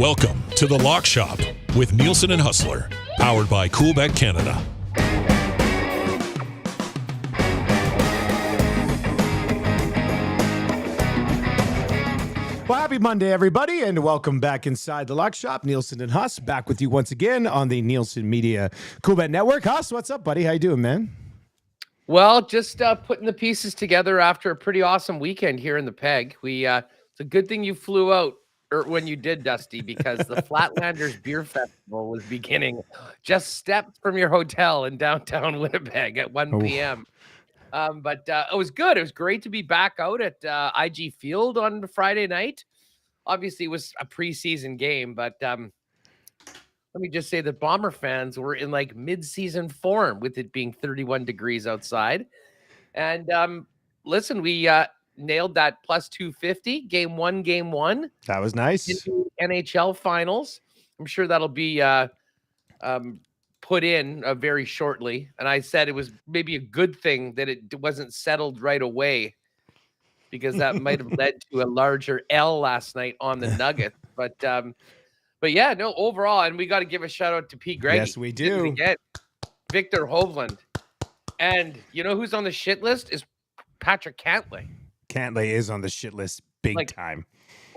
Welcome to The Lock Shop with Nielson and Hustler, powered by Coolbet Canada. Well, happy Monday, everybody, and welcome back inside The Lock Shop. Nielson and Hus back with you once again on the Nielson Media Coolbet Network. Hus, what's up, buddy? How you doing, man? Well, just putting the pieces together after a pretty awesome weekend here in the Peg. It's a good thing you flew out when you did, Dusty, because the Flatlanders Beer Festival was beginning just steps from your hotel in downtown Winnipeg at 1 p.m. But it was good. It was great to be back out at IG Field on Friday night. Obviously, it was a preseason game, but let me just say that Bomber fans were in like mid-season form with it being 31 degrees outside. And listen, we nailed that plus 250, game one. That was nice. Into NHL finals. I'm sure that'll be put in very shortly. And I said it was maybe a good thing that it wasn't settled right away, because that might have led to a larger L last night on the Nuggets. But yeah, no, overall, and we got to give a shout out to Pat Gregoire. Yes, we do. Again, Vik Hovland. And you know who's on the shit list is Patrick Cantlay. Cantlay is on the shit list big time.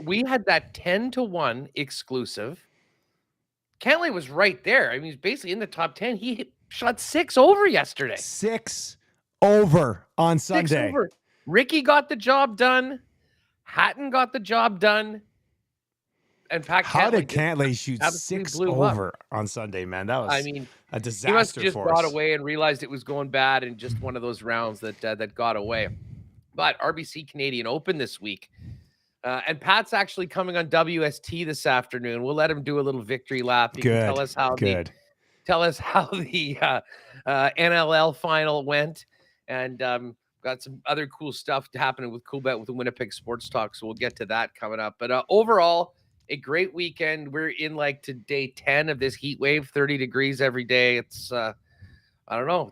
We had that 10-1 exclusive. Cantlay was right there. I mean, he's basically in the top 10. He shot 6 over yesterday. 6 over on Sunday. 6 over. Ricky got the job done. Hatton got the job done. And Pat How did Cantlay shoot 6 over on Sunday, man? That was a disaster. He must have just got away and realized it was going bad, and just one of those rounds that got away. But RBC Canadian Open this week. And Pat's actually coming on WST this afternoon. We'll let him do a little victory lap. He can tell us how the NLL final went, and got some other cool stuff happening with Coolbet with the Winnipeg Sports Talk. So we'll get to that coming up. But overall, a great weekend. We're in to day 10 of this heat wave, 30 degrees every day. It's I don't know.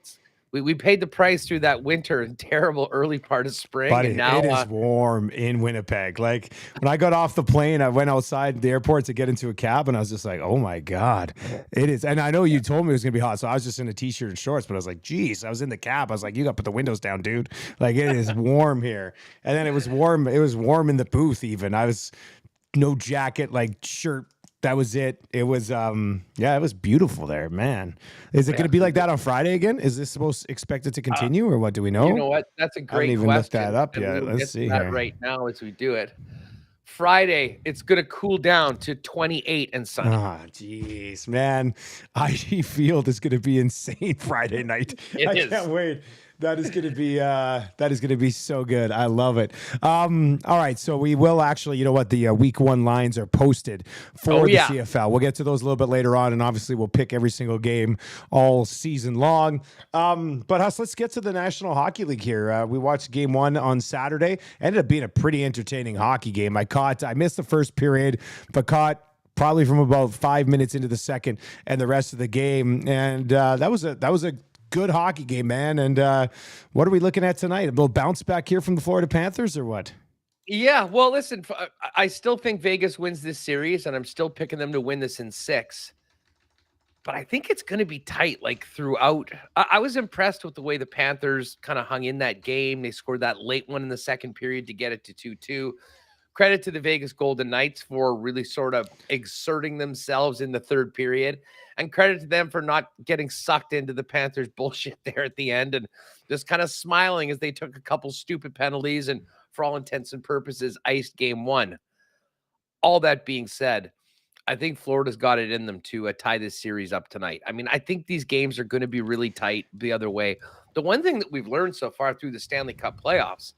We paid the price through that winter and terrible early part of spring. Buddy, and now it is warm in Winnipeg. Like when I got off the plane, I went outside the airport to get into a cab, and I was just like, oh my God, it is. And I know you told me it was going to be hot, so I was just in a t-shirt and shorts, but I was like, geez, I was in the cab. I was like, you got to put the windows down, dude. Like, it is warm here. And then it was warm. It was warm in the booth even. I was no jacket, like shirt. That was it. It was, it was beautiful there, man. Is it going to be like that on Friday again? Is this expected to continue, or what do we know? You know what? That's a great question. I haven't even looked that up yet. We'll Let's see that here. Right now as we do it. Friday, it's going to cool down to 28 and sunny. Ah, jeez, man. IG Field is going to be insane Friday night. I can't wait. That is going to be so good. I love it. All right, so we will actually, you know what, the week 1 lines are posted for the CFL. We'll get to those a little bit later on, and obviously we'll pick every single game all season long. But Hus, let's get to the National Hockey League here. We watched game 1 on Saturday. Ended up being a pretty entertaining hockey game. I missed the first period, but caught probably from about 5 minutes into the second and the rest of the game. And that was a good hockey game, man. And what are we looking at tonight? A little bounce back here from the Florida Panthers, or what? Yeah, well, listen, I still think Vegas wins this series, and I'm still picking them to win this in 6. But I think it's going to be tight, throughout. I was impressed with the way the Panthers kind of hung in that game. They scored that late one in the second period to get it to 2-2. Credit to the Vegas Golden Knights for really sort of exerting themselves in the third period. And credit to them for not getting sucked into the Panthers bullshit there at the end and just kind of smiling as they took a couple stupid penalties and, for all intents and purposes, iced game 1. All that being said, I think Florida's got it in them to tie this series up tonight. I mean, I think these games are going to be really tight the other way. The one thing that we've learned so far through the Stanley Cup playoffs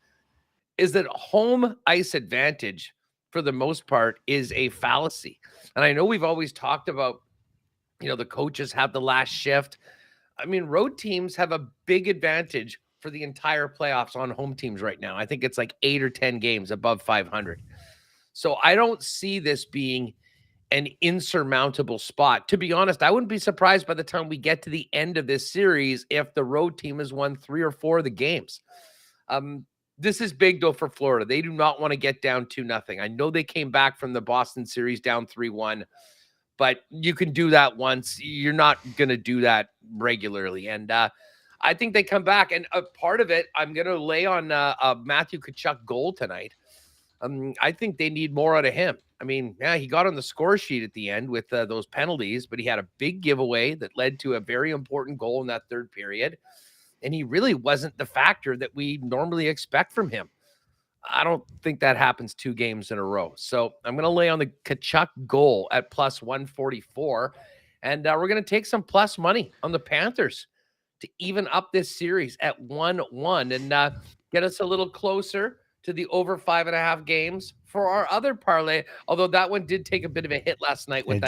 is that home ice advantage, for the most part, is a fallacy. And I know we've always talked about, the coaches have the last shift. I mean, road teams have a big advantage for the entire playoffs on home teams right now. I think it's 8 or 10 games above 500. So I don't see this being an insurmountable spot. To be honest, I wouldn't be surprised by the time we get to the end of this series if the road team has won 3 or 4 of the games. This is big, though, for Florida. They do not want to get down 2-0. I know they came back from the Boston series down 3-1, but you can do that once. You're not going to do that regularly. And I think they come back. And a part of it, I'm going to lay on a Matthew Tkachuk goal tonight. I think they need more out of him. I mean, yeah, he got on the score sheet at the end with those penalties, but he had a big giveaway that led to a very important goal in that third period. And he really wasn't the factor that we normally expect from him. I don't think that happens 2 games in a row. So I'm going to lay on the Tkachuk goal at plus 144. And we're going to take some plus money on the Panthers to even up this series at 1-1 and get us a little closer to the over 5.5 games for our other parlay. Although that one did take a bit of a hit last night with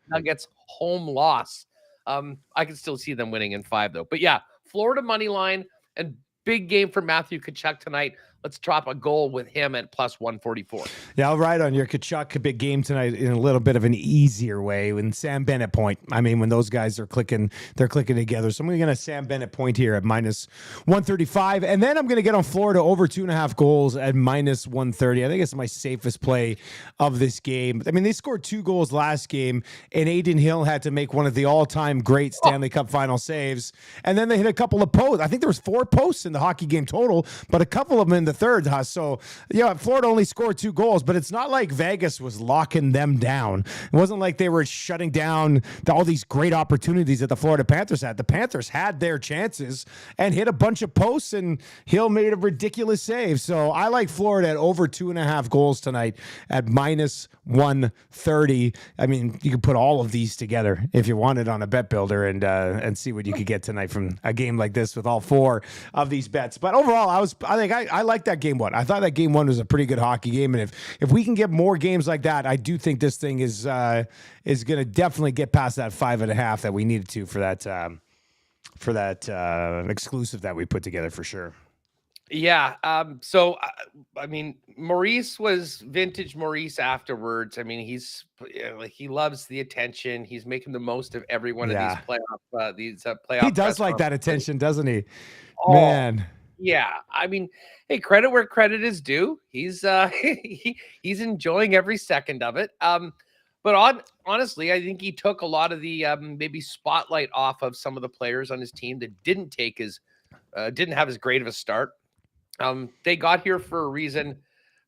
Nuggets home loss. I can still see them winning in 5 though. But yeah, Florida money line and big game for Matthew Tkachuk tonight. Let's drop a goal with him at plus 144. Yeah, I'll ride on your Tkachuk big game tonight in a little bit of an easier way. When Sam Bennett point, I mean, when those guys are clicking, they're clicking together. So I'm going to Sam Bennett point here at minus 135. And then I'm going to get on Florida over 2.5 goals at minus 130. I think it's my safest play of this game. I mean, they scored 2 goals last game, and Aiden Hill had to make one of the all-time great Stanley Cup Final saves. And then they hit a couple of posts. I think there was 4 posts in the hockey game total, but a couple of them in the third. So, yeah, Florida only scored 2 goals, but it's not like Vegas was locking them down. It wasn't like they were shutting down all these great opportunities that the Florida Panthers had. The Panthers had their chances and hit a bunch of posts, and Hill made a ridiculous save. So I like Florida at over 2.5 goals tonight at minus 130. I mean, you could put all of these together if you wanted on a bet builder and see what you could get tonight from a game like this with all 4 of these bets. But overall, I like that game 1. I thought that game 1 was a pretty good hockey game, and if we can get more games like that, I do think this thing is going to definitely get past that 5.5 that we needed to for that exclusive that we put together for sure. Yeah. So I mean, Maurice was vintage Maurice afterwards. I mean, he loves the attention. He's making the most of every one of these playoff. He does like that attention, doesn't he? Oh, man. Yeah. I mean, hey, credit where credit is due. He's he's enjoying every second of it. But honestly, I think he took a lot of the maybe spotlight off of some of the players on his team that didn't have as great of a start. They got here for a reason,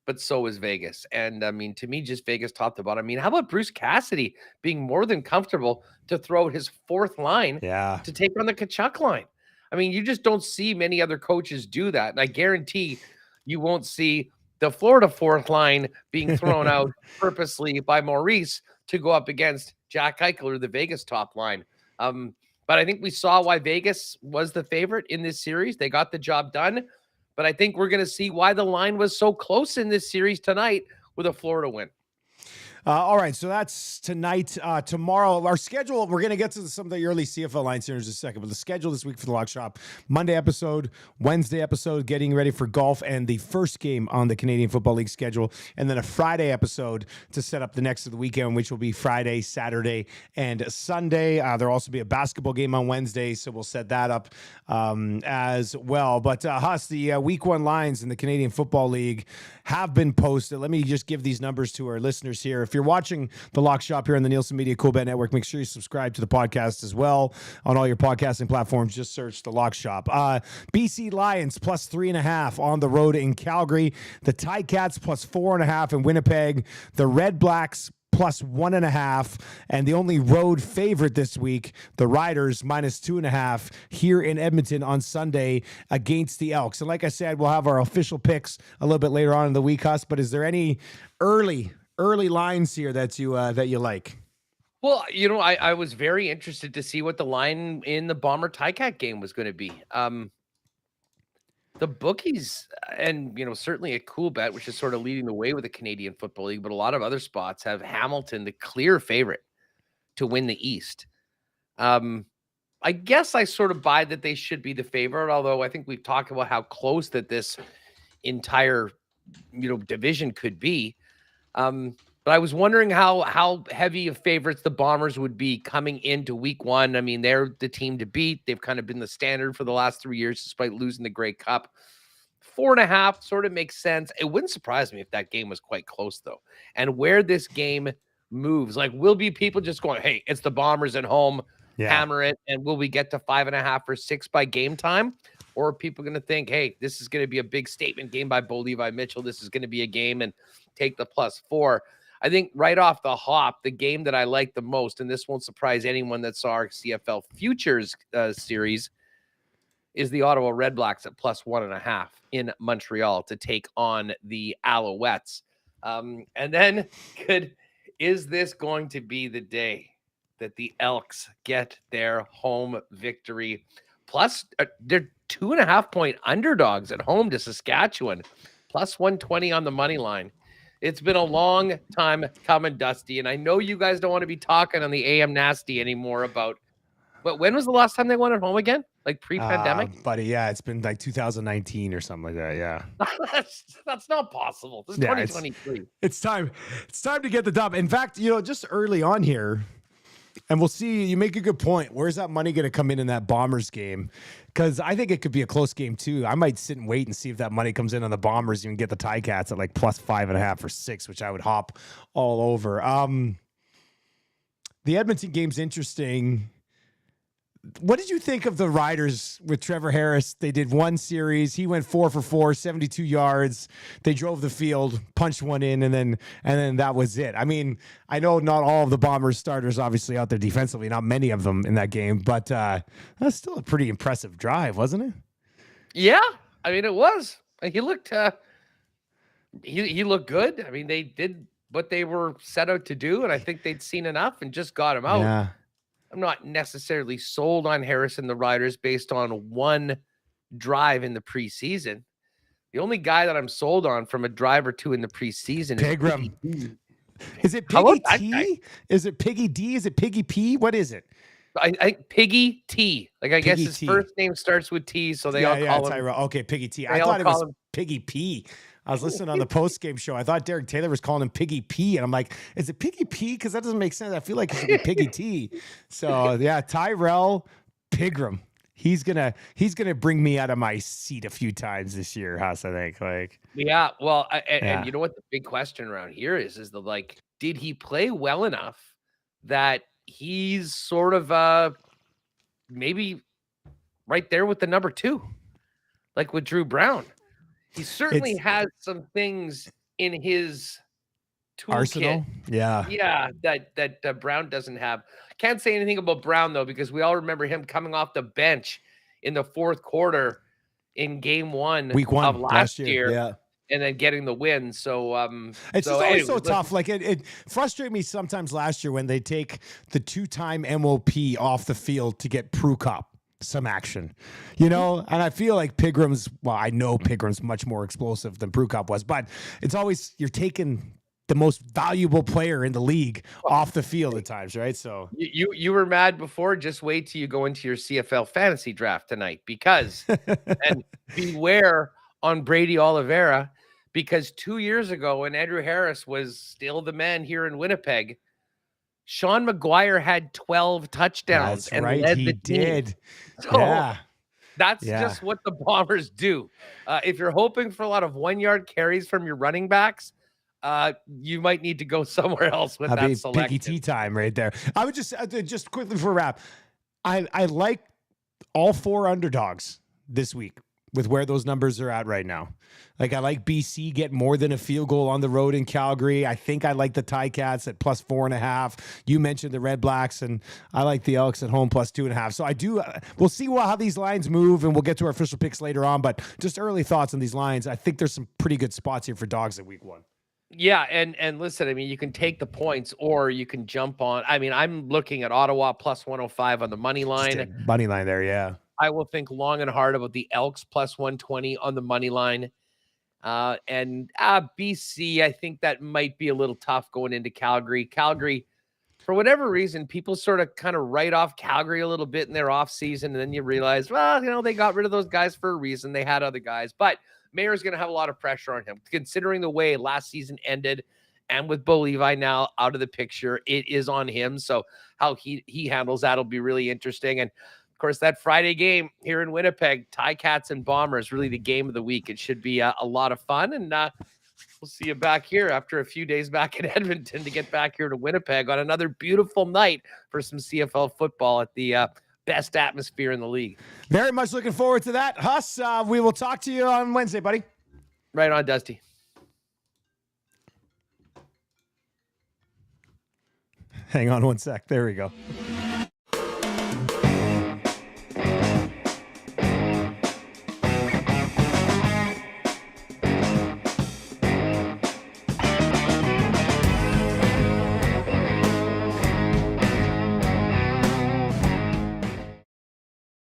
but so is Vegas. And I mean, to me, just Vegas top to bottom. I mean, how about Bruce Cassidy being more than comfortable to throw his 4th line to take on the Tkachuk line? I mean, you just don't see many other coaches do that. And I guarantee you won't see the Florida 4th line being thrown out purposely by Maurice to go up against Jack Eichel or the Vegas top line. But I think we saw why Vegas was the favorite in this series. They got the job done. But I think we're going to see why the line was so close in this series tonight with a Florida win. All right, so that's tonight. Tomorrow, our schedule, we're going to get to some of the early CFL lines here in just a second, but the schedule this week for the Lock Shop, Monday episode, Wednesday episode, getting ready for golf and the first game on the Canadian Football League schedule, and then a Friday episode to set up the next of the weekend, which will be Friday, Saturday, and Sunday. There'll also be a basketball game on Wednesday, so we'll set that up as well. But Hus, the week 1 lines in the Canadian Football League have been posted. Let me just give these numbers to our listeners here. If you're watching the Lock Shop here on the Nielsen Media Coolbet Network, make sure you subscribe to the podcast as well on all your podcasting platforms. Just search the Lock Shop. BC Lions plus 3.5 on the road in Calgary. The Ticats plus 4.5 in Winnipeg. The Red Blacks plus 1.5, and the only road favorite this week, the Riders minus 2.5 here in Edmonton on Sunday against the Elks. And like I said, we'll have our official picks a little bit later on in the week, Hus. But is there any early lines here that you like? Well, you know, I was very interested to see what the line in the Bomber Ticat game was going to be. The bookies, and you know, certainly at Coolbet, which is sort of leading the way with the Canadian Football League, but a lot of other spots have Hamilton the clear favorite to win the East. I guess I sort of buy that they should be the favorite, although I think we've talked about how close that this entire, you know, division could be. But I was wondering how heavy of favorites the Bombers would be coming into week 1. I mean, they're the team to beat. They've kind of been the standard for the last 3 years, despite losing the Grey Cup. 4.5 sort of makes sense. It wouldn't surprise me if that game was quite close, though. And where this game moves, like, will be people just going, hey, it's the Bombers at home, hammer it, and will we get to 5.5 or 6 by game time? Or are people going to think, hey, this is going to be a big statement game by Bo Levi Mitchell. This is going to be a game and take the +4. I think right off the hop, the game that I like the most, and this won't surprise anyone that saw our CFL Futures series, is the Ottawa Red Blacks at +1.5 in Montreal to take on the Alouettes. And then is this going to be the day that the Elks get their home victory? Plus, they're 2.5-point underdogs at home to Saskatchewan, +120 on the money line. It's been a long time coming, Dusty, and I know you guys don't want to be talking on the AM Nasty anymore about, but when was the last time they won at home again? Like pre-pandemic? Buddy, yeah, it's been like 2019 or something like that, yeah. That's not possible. This is 2023. It's time to get the dub. In fact, just early on here, and we'll see, you make a good point. Where's that money going to come in that Bombers game? Because I think it could be a close game too. I might sit and wait and see if that money comes in on the Bombers. You can get the Ticats at like +5.5 or 6, which I would hop all over. The Edmonton game's interesting. What did you think of the Riders with Trevor Harris? They did one series. He went 4 for 4, 72 yards. They drove the field, punched one in, and then that was it. I mean, I know not all of the Bombers starters obviously out there defensively, not many of them in that game, but that's still a pretty impressive drive, wasn't it? Yeah, I mean, it was. He looked he looked good. I mean, they did what they were set out to do, and I think they'd seen enough and just got him out. Yeah. I'm not necessarily sold on Harris and the Riders based on one drive in the preseason. The only guy that I'm sold on from a drive or two in the preseason Pigram. Is it Piggy T? Is it Piggy D? Is it Piggy P? What is it? I think Piggy T. Like, I guess his T. first name starts with T, so they all call him. Tyrell. Okay, Piggy T. I thought it was Piggy P. I was listening on the post-game show. I thought Derek Taylor was calling him Piggy P, and I'm like, is it Piggy P? Because that doesn't make sense. I feel like it should be Piggy T. So yeah, Tyrell Pigram. He's gonna bring me out of my seat a few times this year, Huss, I think. Like, yeah, well, and you know what the big question around here is did he play well enough that he's sort of maybe right there with the number 2, like with Drew Brown? He certainly has some things in his toolkit. Arsenal? Yeah, that Brown doesn't have. Can't say anything about Brown, though, because we all remember him coming off the bench in the fourth quarter in game 1 Week 1 of last year. Yeah. And then getting the win. So it's always so tough. Like, it frustrated me sometimes last year when they take the 2-time MOP off the field to get Prue Cup some action, and I feel like I know Pigram's much more explosive than Prue Cup was, but it's always, you're taking the most valuable player in the league off the field at times, right? So you were mad before. Just wait till you go into your CFL fantasy draft tonight, because and beware on Brady Oliveira, because 2 years ago when Andrew Harris was still the man here in Winnipeg, Sean McGuire had 12 touchdowns. That's right, he did. So that's just what the Bombers do. If you're hoping for a lot of 1-yard carries from your running backs, you might need to go somewhere else with that selection. Piggy T time right there. I would just quickly for a wrap. I like all 4 underdogs this week with where those numbers are at right now. Like, I like BC getting more than a field goal on the road in Calgary. I think I like the Ticats at +4.5. You mentioned the Red Blacks, and I like the Elks at home +2.5. So I do. We'll see how these lines move, and we'll get to our official picks later on. But just early thoughts on these lines. I think there's some pretty good spots here for dogs at week 1. Yeah, and listen, I mean, you can take the points or you can jump on. I mean, I'm looking at Ottawa +105 on the money line. Money line there, yeah. I will think long and hard about the Elks +120 on the money line. And BC, I think that might be a little tough going into Calgary. Calgary, for whatever reason, people sort of kind of write off Calgary a little bit in their offseason, and then you realize, well, they got rid of those guys for a reason. They had other guys. But Mayer's going to have a lot of pressure on him, considering the way last season ended, and with Bo Levi now out of the picture, it is on him. So how he handles that will be really interesting. And of course, that Friday game here in Winnipeg, Ticats and Bombers, really the game of the week. It should be a lot of fun. And we'll see you back here after a few days back in Edmonton to get back here to Winnipeg on another beautiful night for some CFL football at the best atmosphere in the league. Very much looking forward to that. Huss, we will talk to you on Wednesday, buddy. Right on, Dusty. Hang on one sec. There we go.